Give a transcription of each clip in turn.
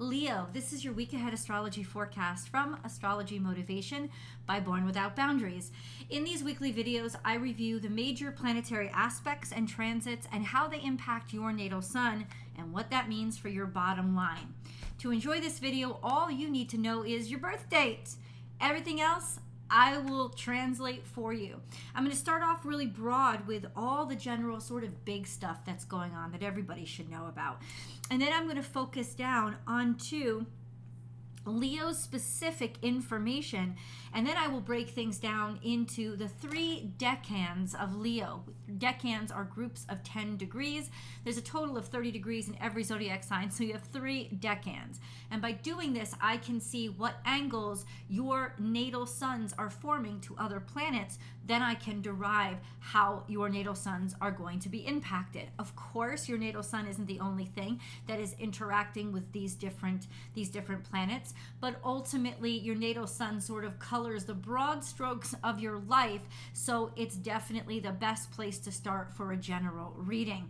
Leo, this is your week ahead astrology forecast from Astrology Motivation by Born Without Boundaries. In these weekly videos, I review the major planetary aspects and transits and how they impact your natal sun and what that means for your bottom line. To enjoy this video, all you need to know is your birth date. Everything else, I will translate for you. I'm going to start off really broad with all the general sort of big stuff that's going on that everybody should know about. And then I'm going to focus down onto Leo's specific information, and then I will break things down into the 3 decans of Leo. Decans are groups of 10 degrees. There's a total of 30 degrees in every zodiac sign, so you have 3 decans. And by doing this, I can see what angles your natal suns are forming to other planets. Then I can derive how your natal suns are going to be impacted. Of course, your natal sun isn't the only thing that is interacting with these different planets, but ultimately your natal sun sort of colors the broad strokes of your life, so it's definitely the best place to start for a general reading.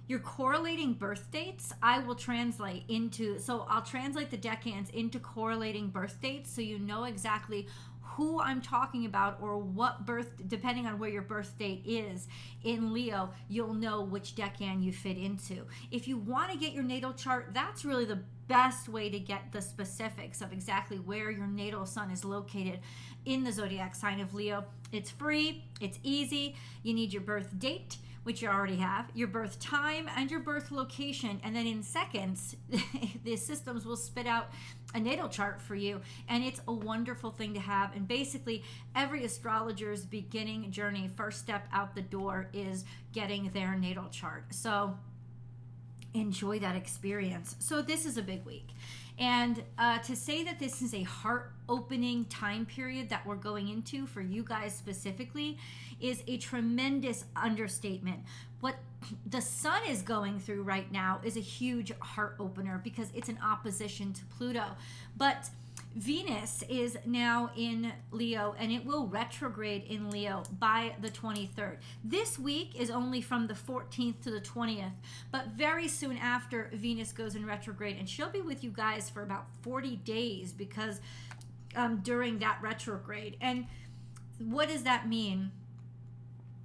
Your correlating birth dates, I will translate into, so I'll translate the decans into correlating birth dates so you know exactly who I'm talking about or what birth, depending on where your birth date is in Leo, you'll know which decan you fit into. If you want to get your natal chart, that's really the best way to get the specifics of exactly where your natal sun is located in the zodiac sign of Leo. It's free, it's easy. You need your birth date, which you already have, your birth time, and your birth location. And then in seconds, the systems will spit out a natal chart for you. And it's a wonderful thing to have. And basically, every astrologer's beginning journey, first step out the door is getting their natal chart. So enjoy that experience. So this is a big week. And to say that this is a heart-opening time period that we're going into for you guys specifically is a tremendous understatement. What the sun is going through right now is a huge heart opener because it's in opposition to Pluto. But Venus is now in Leo, and it will retrograde in Leo by the 23rd. This week is only from the 14th to the 20th, but very soon after Venus goes in retrograde, and she'll be with you guys for about 40 days because during that retrograde. And what does that mean?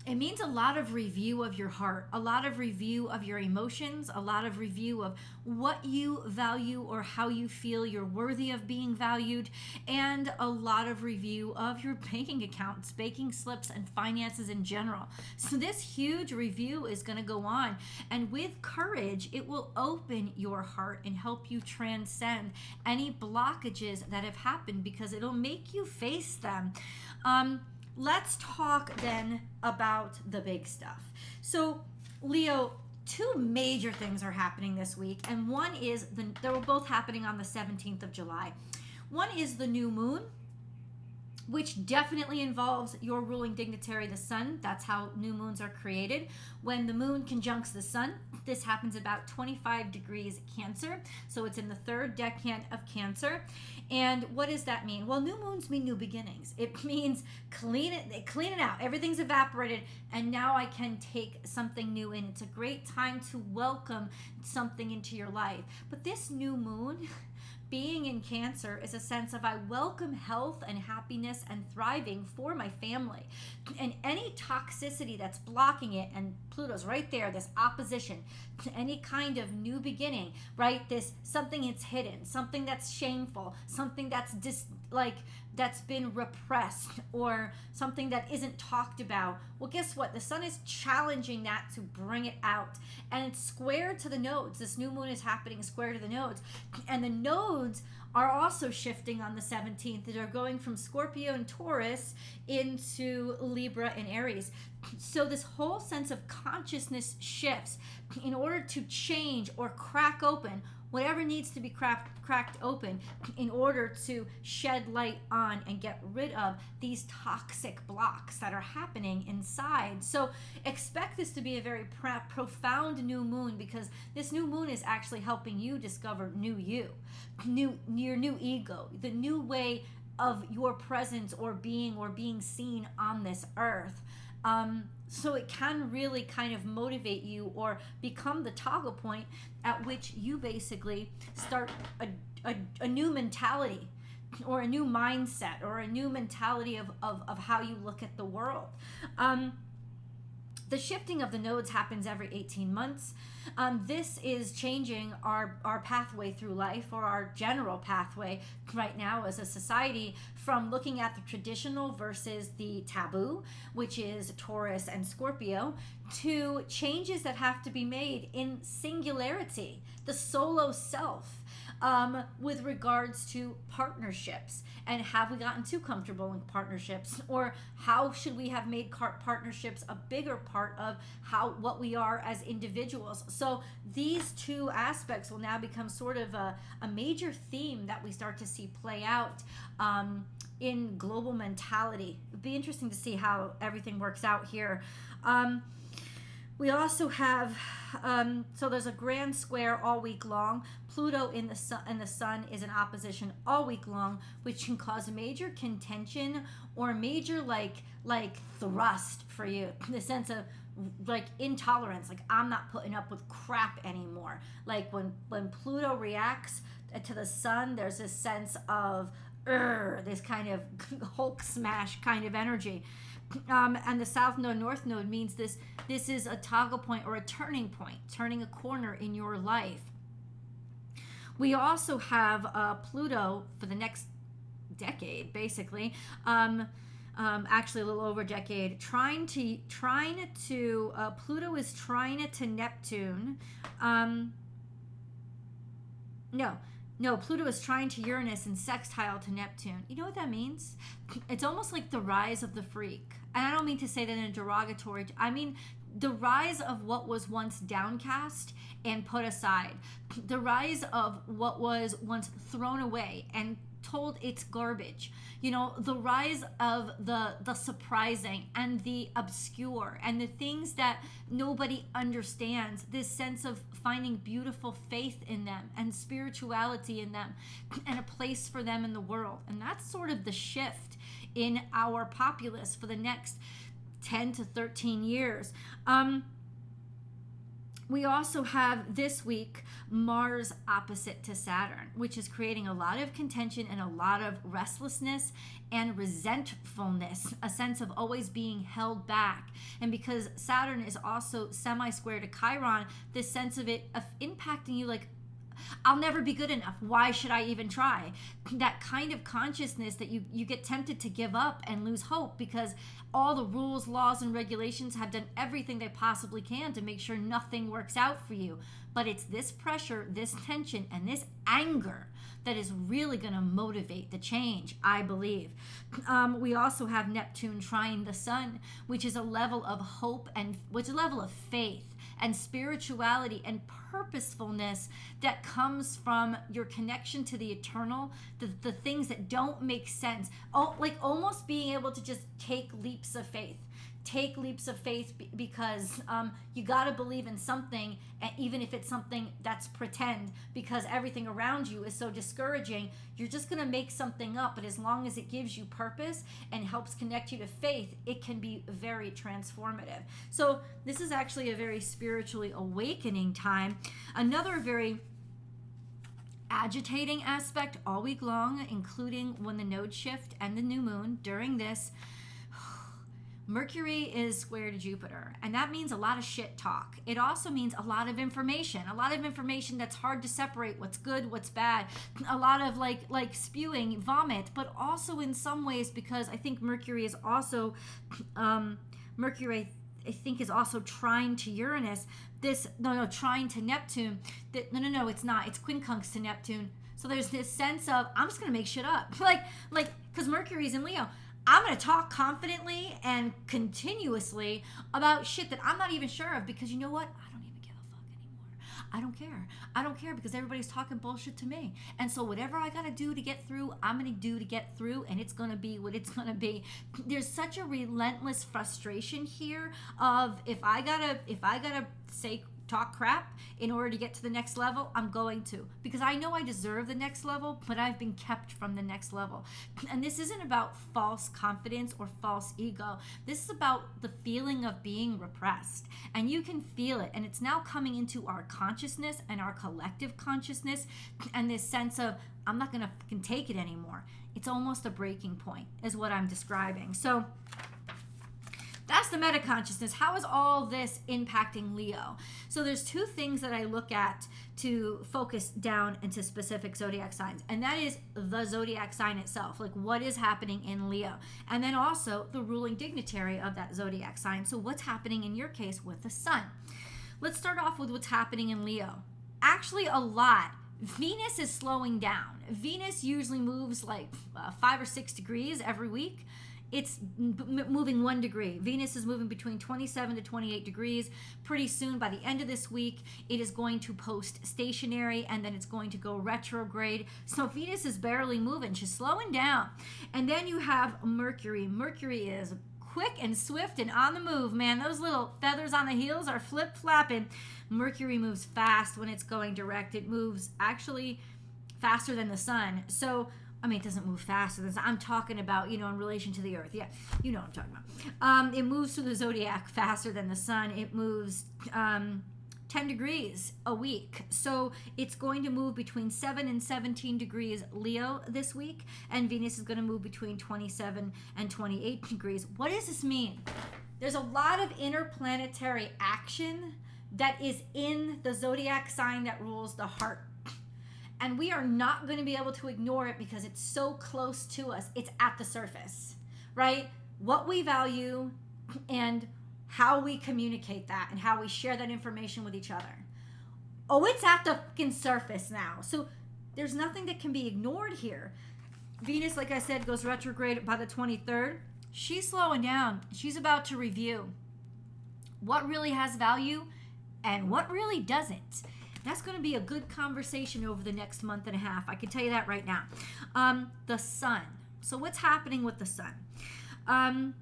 It means a lot of review of your heart, a lot of review of your emotions, a lot of review of what you value or how you feel you're worthy of being valued, and a lot of review of your banking accounts, banking slips, and finances in general. So this huge review is going to go on, and with courage, it will open your heart and help you transcend any blockages that have happened because it'll make you face them. Let's talk then about the big stuff. So Leo, 2 major things are happening this week, and one is, they're both happening on the 17th of July. One is the new moon, which definitely involves your ruling dignitary, the sun. That's how new moons are created. When the moon conjuncts the sun, this happens about 25 degrees Cancer. So it's in the 3rd decan of Cancer. And what does that mean? Well, new moons mean new beginnings. It means clean it out. Everything's evaporated, and now I can take something new in. It's a great time to welcome something into your life. But this new moon, being in Cancer, is a sense of I welcome health and happiness and thriving for my family. And any toxicity that's blocking it, and Pluto's right there, this opposition to any kind of new beginning, right? This something that's hidden, something that's shameful, something that's that's been repressed, or something that isn't talked about. Well, guess what? The sun is challenging that to bring it out, and it's square to the nodes. This new moon is happening square to the nodes, and the nodes are also shifting on the 17th. They're going from Scorpio and Taurus into Libra and Aries. So this whole sense of consciousness shifts in order to change or crack open whatever needs to be cracked open in order to shed light on and get rid of these toxic blocks that are happening inside. So expect this to be a very profound new moon, because this new moon is actually helping you discover new you, your new ego, the new way of your presence or being seen on this earth. So it can really kind of motivate you or become the toggle point at which you basically start a new mentality or a new mindset or a new mentality of how you look at the world. The shifting of the nodes happens every 18 months. This is changing our pathway through life, or our general pathway right now as a society, from looking at the traditional versus the taboo, which is Taurus and Scorpio, to changes that have to be made in singularity, the solo self. With regards to partnerships, and have we gotten too comfortable in partnerships, or how should we have made partnerships a bigger part of what we are as individuals? So these two aspects will now become sort of a major theme that we start to see play out in global mentality. It'd be interesting to see how everything works out here. We also have, so there's a grand square all week long. Pluto in the sun is in opposition all week long, which can cause a major contention or a major like thrust for you, in the sense of like intolerance, like I'm not putting up with crap anymore. Like when Pluto reacts to the sun, there's this sense of this kind of Hulk smash kind of energy. And the south node, north node means this is a toggle point or a turning point, turning a corner in your life. We also have Pluto for the next decade, basically, actually a little over a decade, trying to Pluto is trine to Neptune. No, Pluto is trine to Uranus and sextile to Neptune. You know what that means? It's almost like the rise of the freak. And I don't mean to say that in a derogatory, I mean the rise of what was once downcast and put aside. The rise of what was once thrown away and told it's garbage. You know, the rise of the surprising and the obscure and the things that nobody understands, this sense of finding beautiful faith in them and spirituality in them and a place for them in the world. And that's sort of the shift in our populace for the next 10 to 13 years. We also have this week Mars opposite to Saturn, which is creating a lot of contention and a lot of restlessness and resentfulness, a sense of always being held back. And because Saturn is also semi-square to Chiron, this sense of it of impacting you like, I'll never be good enough. Why should I even try? That kind of consciousness that you get tempted to give up and lose hope because all the rules, laws, and regulations have done everything they possibly can to make sure nothing works out for you. But it's this pressure, this tension, and this anger that is really going to motivate the change, I believe. We also have Neptune trine the sun, which is a level of hope and which is a level of faith and spirituality and purposefulness that comes from your connection to the eternal, the things that don't make sense. Like almost being able to just take leaps of faith. Take leaps of faith because you got to believe in something, even if it's something that's pretend, because everything around you is so discouraging. You're just going to make something up, but as long as it gives you purpose and helps connect you to faith, it can be very transformative. So this is actually a very spiritually awakening time. Another very agitating aspect all week long, including when the node shift and the new moon during this. Mercury is square to Jupiter, and that means a lot of shit talk. It also means a lot of information that's hard to separate what's good, what's bad, a lot of like spewing, vomit, but also in some ways, because I think Mercury is also, Mercury I think is also trine to Uranus, trine to Neptune, no, it's not, it's quincunx to Neptune. So there's this sense of, I'm just going to make shit up. like, because Mercury's in Leo. I'm going to talk confidently and continuously about shit that I'm not even sure of, because you know what? I don't even give a fuck anymore. I don't care because everybody's talking bullshit to me. And so whatever I got to do to get through, I'm going to do to get through, and it's going to be what it's going to be. There's such a relentless frustration here of if I got to say talk crap in order to get to the next level, I'm going to, because I know I deserve the next level, but I've been kept from the next level. And this isn't about false confidence or false ego. This is about the feeling of being repressed, and you can feel it, and it's now coming into our consciousness and our collective consciousness, and this sense of, I'm not gonna fucking take it anymore. It's almost a breaking point is what I'm describing. So that's the meta consciousness. How is all this impacting Leo? So there's two things that I look at to focus down into specific zodiac signs, and that is the zodiac sign itself, like what is happening in Leo, and then also the ruling dignitary of that zodiac sign. So what's happening in your case with the sun? Let's start off with what's happening in Leo. Actually, a lot. Venus is slowing down. Venus usually moves like 5 or 6 degrees every week. It's moving 1 degree. Venus is moving between 27 to 28 degrees. Pretty soon, by the end of this week, it is going to post stationary, and then it's going to go retrograde. So Venus is barely moving. She's slowing down. And then you have Mercury. Mercury is quick and swift and on the move, man. Those little feathers on the heels are flip-flapping. Mercury moves fast when it's going direct. It moves actually faster than the sun. So I mean, it doesn't move faster than I'm talking about, in relation to the earth. Yeah, you know what I'm talking about. It moves through the zodiac faster than the sun. It moves 10 degrees a week. So it's going to move between 7 and 17 degrees Leo this week. And Venus is going to move between 27 and 28 degrees. What does this mean? There's a lot of interplanetary action that is in the zodiac sign that rules the heart. And we are not going to be able to ignore it because it's so close to us. It's at the surface, right? What we value and how we communicate that and how we share that information with each other. Oh, it's at the fucking surface now. So there's nothing that can be ignored here. Venus, like I said, goes retrograde by the 23rd. She's slowing down. She's about to review what really has value and what really doesn't. That's going to be a good conversation over the next month and a half. I can tell you that right now. The sun. So what's happening with the sun?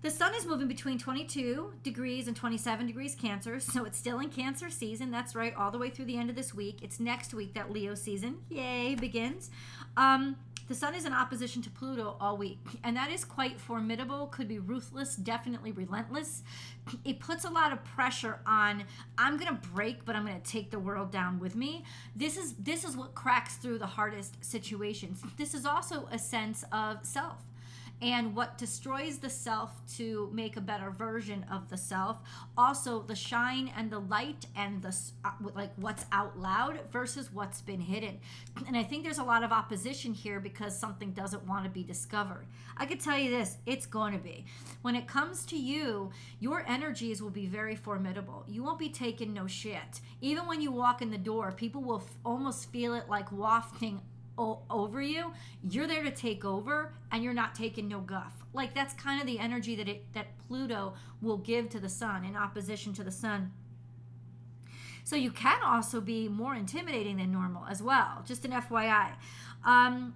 The sun is moving between 22 degrees and 27 degrees Cancer. So it's still in Cancer season. That's right, all the way through the end of this week. It's next week that Leo season, yay, begins. The sun is in opposition to Pluto all week, and that is quite formidable. Could be ruthless, definitely relentless. It puts a lot of pressure on, I'm going to break, but I'm going to take the world down with me. This is what cracks through the hardest situations. This is also a sense of self. And what destroys the self to make a better version of the self. Also, the shine and the light and the like what's out loud versus what's been hidden. And I think there's a lot of opposition here because something doesn't want to be discovered. I could tell you this, it's going to be. When it comes to you, your energies will be very formidable. You won't be taking no shit. Even when you walk in the door, people will almost feel it like wafting over you. You're there to take over, and you're not taking no guff. Like, that's kind of the energy that Pluto will give to the sun in opposition to the sun. So you can also be more intimidating than normal as well. Just an FYI.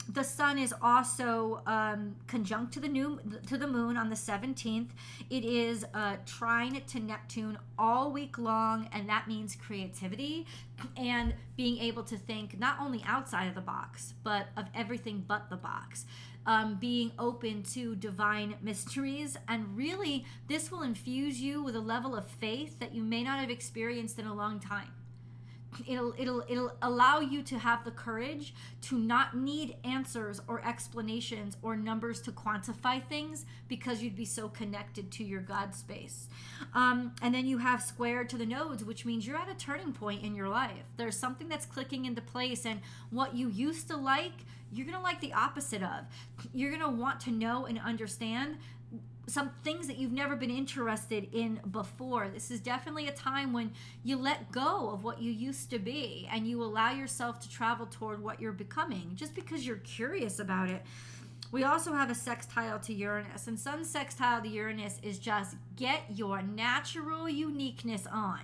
The sun is also conjunct to the moon on the 17th. It is trine to Neptune all week long, and that means creativity and being able to think not only outside of the box, but of everything but the box. Being open to divine mysteries, and really this will infuse you with a level of faith that you may not have experienced in a long time. It'll allow you to have the courage to not need answers or explanations or numbers to quantify things because you'd be so connected to your God space. And then you have square to the nodes, which means you're at a turning point in your life. There's something that's clicking into place, and what you used to like, you're going to like the opposite of. You're going to want to know and understand some things that you've never been interested in before. This is definitely a time when you let go of what you used to be and you allow yourself to travel toward what you're becoming just because you're curious about it. We also have a sextile to Uranus, and Sun sextile to Uranus is just get your natural uniqueness on.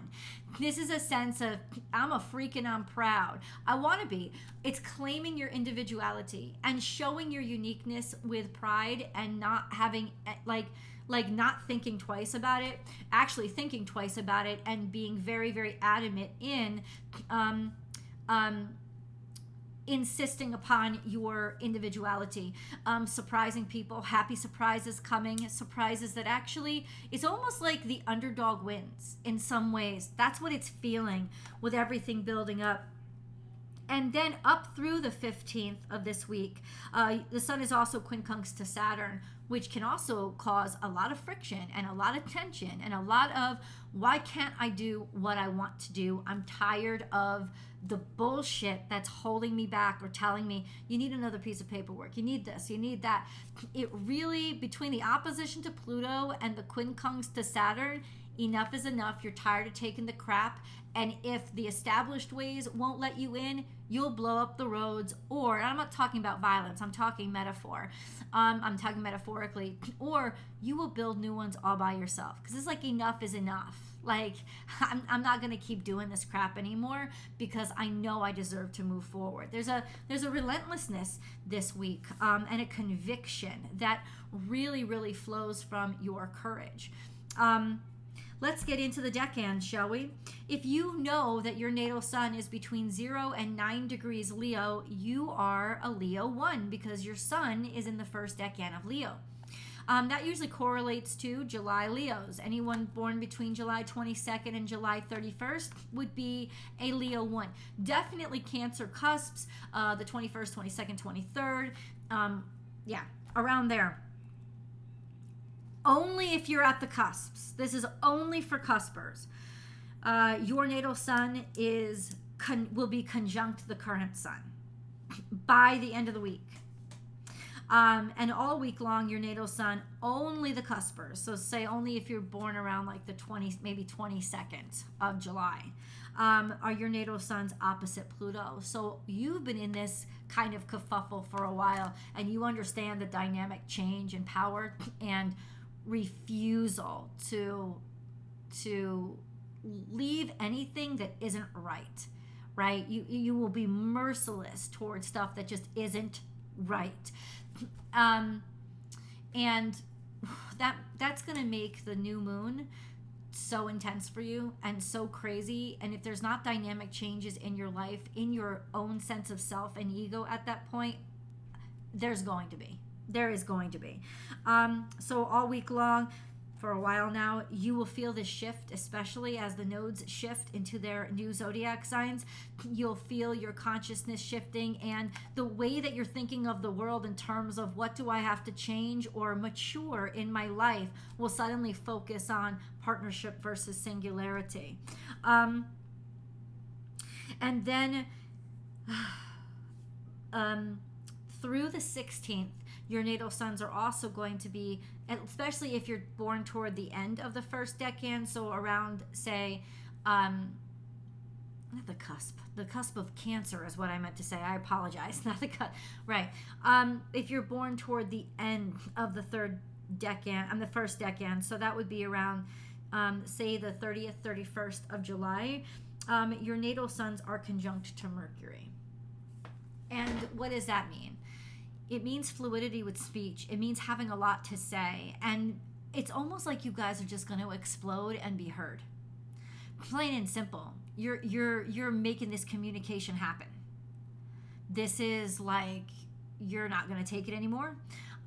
This is a sense of, I'm a freak and I'm proud. I want to be. It's claiming your individuality and showing your uniqueness with pride and not having, like like not thinking twice about it, actually thinking twice about it, and being very, very adamant in insisting upon your individuality, surprising people, happy surprises coming, surprises that actually, it's almost like the underdog wins in some ways. That's what it's feeling with everything building up. And then up through the 15th of this week, the sun is also quincunx to Saturn, which can also cause a lot of friction and a lot of tension and a lot of, why can't I do what I want to do? I'm tired of the bullshit that's holding me back or telling me, you need another piece of paperwork, you need this, you need that. It really, between the opposition to Pluto and the quincunx to Saturn, enough is enough. You're tired of taking the crap. And if the established ways won't let you in, you'll blow up the roads. Or, and I'm not talking about violence, I'm talking metaphor. I'm talking metaphorically. Or you will build new ones all by yourself. Because it's like, enough is enough. Like, I'm not going to keep doing this crap anymore, because I know I deserve to move forward. There's a relentlessness this week, and a conviction that really, really flows from your courage. Let's get into the decans, shall we? If you know that your natal sun is between 0 and 9 degrees Leo, you are a Leo 1, because your sun is in the first decan of Leo. That usually correlates to July Leos. Anyone born between July 22nd and July 31st would be a Leo 1. Definitely Cancer cusps, the 21st, 22nd, 23rd. Yeah, around there. Only if you're at the cusps. This is only for cuspers. Your natal sun will be conjunct the current sun by the end of the week. And all week long, your natal sun, only the cuspers. So say only if you're born around like the 22nd of July, are your natal suns opposite Pluto. So you've been in this kind of kerfuffle for a while, and you understand the dynamic change and power and refusal to leave anything that isn't right? You will be merciless towards stuff that just isn't right. And that's going to make the new moon so intense for you and so crazy. And if there's not dynamic changes in your life, in your own sense of self and ego at that point, there is going to be. So all week long, for a while now, you will feel this shift, especially as the nodes shift into their new zodiac signs. You'll feel your consciousness shifting, and the way that you're thinking of the world in terms of what do I have to change or mature in my life will suddenly focus on partnership versus singularity. And then through the 16th, your natal suns are also going to be, especially if you're born toward the end of the first decan, so around, say, not the cusp of Cancer is what I meant to say. I apologize. Not the cusp. Right. If you're born toward the end of the third decan, the first decan, so that would be around, say, the 30th, 31st of July, your natal suns are conjunct to Mercury. And what does that mean? It means fluidity with speech. It means having a lot to say. And it's almost like you guys are just going to explode and be heard. Plain and simple. You're making this communication happen. This is like, you're not going to take it anymore.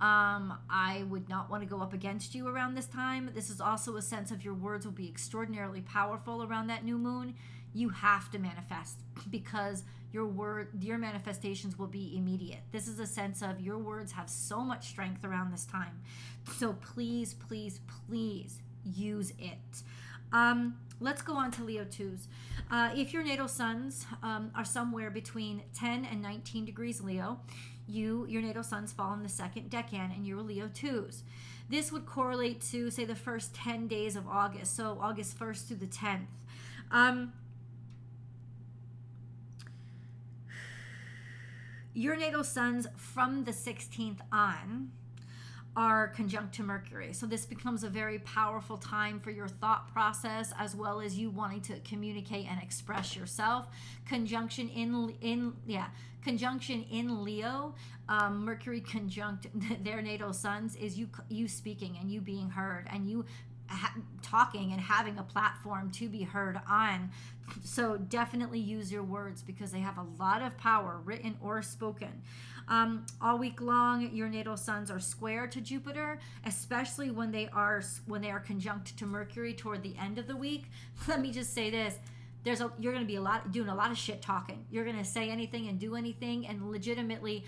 I would not want to go up against you around this time. This is also a sense of your words will be extraordinarily powerful around that new moon. You have to manifest, because your manifestations will be immediate. This is a sense of your words have so much strength around this time. So please, please, please use it. Let's go on to Leo 2s. If your natal suns are somewhere between 10 and 19 degrees Leo, your natal suns fall in the second decan, and you're Leo 2s. This would correlate to, say, the first 10 days of August, so August 1st through the 10th. Your natal suns from the 16th on are conjunct to Mercury. So this becomes a very powerful time for your thought process, as well as you wanting to communicate and express yourself. Conjunction in Leo, Mercury conjunct their natal suns is you speaking and you being heard, and you talking and having a platform to be heard on. So definitely use your words, because they have a lot of power, written or spoken. All week long, your natal suns are square to Jupiter, especially when they are conjunct to Mercury toward the end of the week. Let me just say this. You're going to be doing a lot of shit talking. You're going to say anything and do anything and legitimately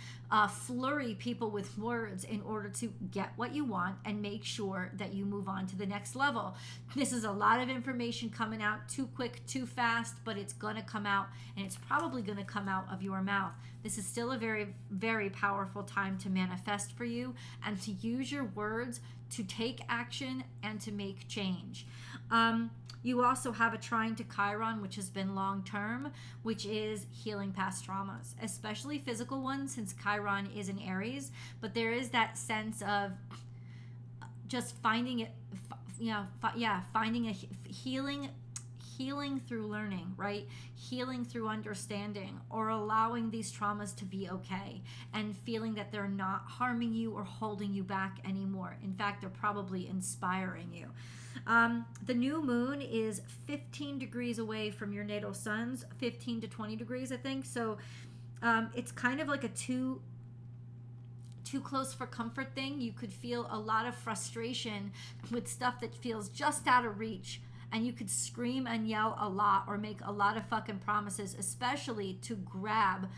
flurry people with words in order to get what you want and make sure that you move on to the next level. This is a lot of information coming out too quick, too fast, but it's going to come out, and it's probably going to come out of your mouth. This is still a very, very powerful time to manifest for you and to use your words to take action and to make change. You also have a trine to Chiron, which has been long term, which is healing past traumas, especially physical ones, since Chiron is in Aries. But there is that sense of just finding it, finding a healing through learning, right? Healing through understanding, or allowing these traumas to be okay and feeling that they're not harming you or holding you back anymore. In fact, they're probably inspiring you. The new moon is 15 degrees away from your natal suns, 15 to 20 degrees, I think. So it's kind of like a too close for comfort thing. You could feel a lot of frustration with stuff that feels just out of reach. And you could scream and yell a lot or make a lot of fucking promises, especially to grab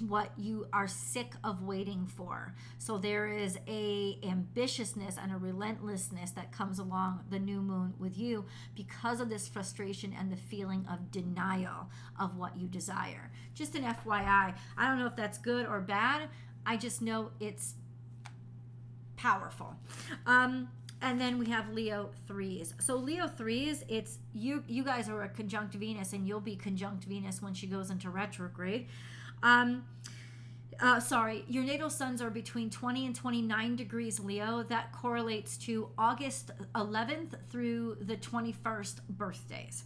what you are sick of waiting for. So there is a ambitiousness and a relentlessness that comes along the new moon with you because of this frustration and the feeling of denial of what you desire. Just an FYI. I don't know if that's good or bad. I just know it's powerful. And then we have Leo 3s. So Leo 3s, it's you guys are a conjunct Venus, and you'll be conjunct Venus when she goes into retrograde. Your natal suns are between 20 and 29 degrees Leo. That correlates to August 11th through the 21st birthdays.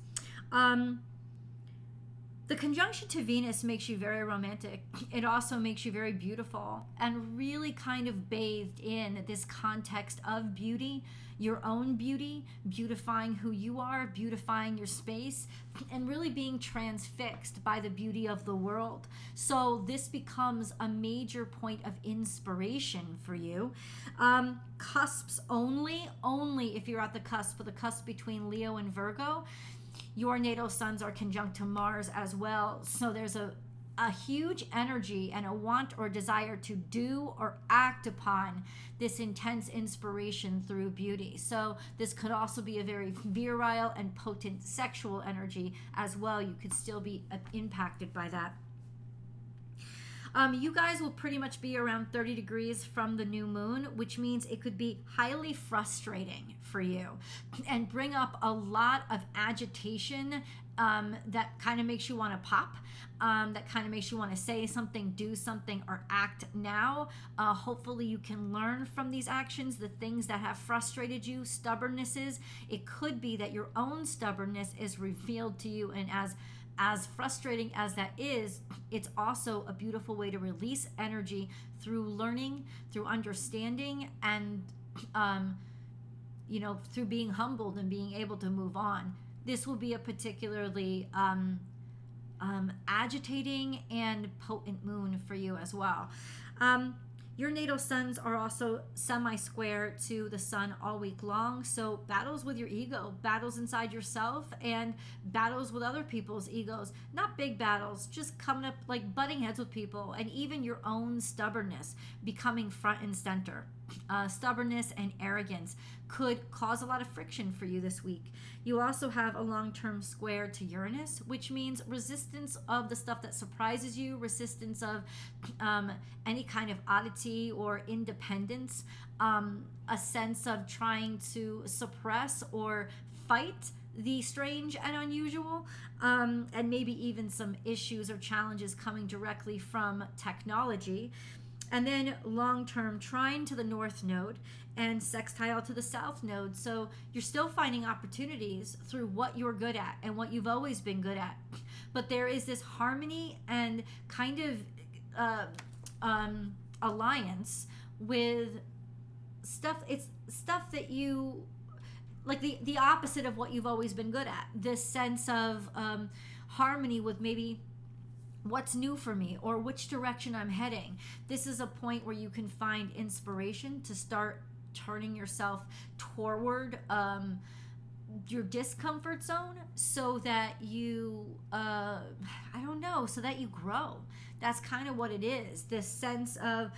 The conjunction to Venus makes you very romantic. It also makes you very beautiful and really kind of bathed in this context of beauty, your own beauty, beautifying who you are, beautifying your space, and really being transfixed by the beauty of the world. So this becomes a major point of inspiration for you. Cusps only if you're at the cusp between Leo and Virgo. Your natal suns are conjunct to Mars as well. So there's a huge energy and a want or desire to do or act upon this intense inspiration through beauty. So this could also be a very virile and potent sexual energy as well. You could still be impacted by that. You guys will pretty much be around 30 degrees from the new moon, which means it could be highly frustrating for you and bring up a lot of agitation that kind of makes you want to pop, that kind of makes you want to say something, do something, or act now. Hopefully you can learn from these actions, the things that have frustrated you, stubbornnesses. It could be that your own stubbornness is revealed to you, and as frustrating as that is, it's also a beautiful way to release energy through learning, through understanding, and through being humbled and being able to move on. This will be a particularly agitating and potent moon for you as well. Your natal suns are also semi-square to the sun all week long. So battles with your ego, battles inside yourself, and battles with other people's egos. Not big battles, just coming up like butting heads with people, and even your own stubbornness becoming front and center. Stubbornness and arrogance could cause a lot of friction for you this week. You also have a long-term square to Uranus, which means resistance of the stuff that surprises you, resistance of any kind of oddity or independence, a sense of trying to suppress or fight the strange and unusual, and maybe even some issues or challenges coming directly from technology. And then long-term trine to the north node and sextile to the south node. So you're still finding opportunities through what you're good at and what you've always been good at. But there is this harmony and kind of alliance with stuff. It's stuff that you like, the opposite of what you've always been good at. This sense of harmony with maybe what's new for me or which direction I'm heading. This is a point where you can find inspiration to start turning yourself toward your discomfort zone so that you so that you grow. That's kind of what it is, this sense of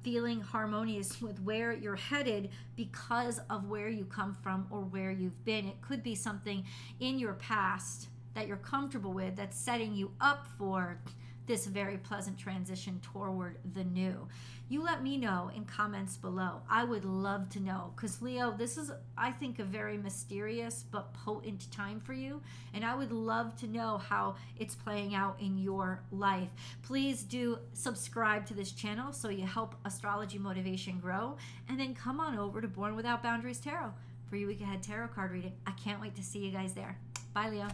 feeling harmonious with where you're headed because of where you come from or where you've been. It could be something in your past that you're comfortable with that's setting you up for this very pleasant transition toward the new. You let me know in comments below. I would love to know, because Leo, this is, I think, a very mysterious but potent time for you, and I would love to know how it's playing out in your life. Please do subscribe to this channel so you help astrology motivation grow, and then come on over to Born Without Boundaries Tarot for your week ahead tarot card reading. I can't wait to see you guys there. Bye, Leo.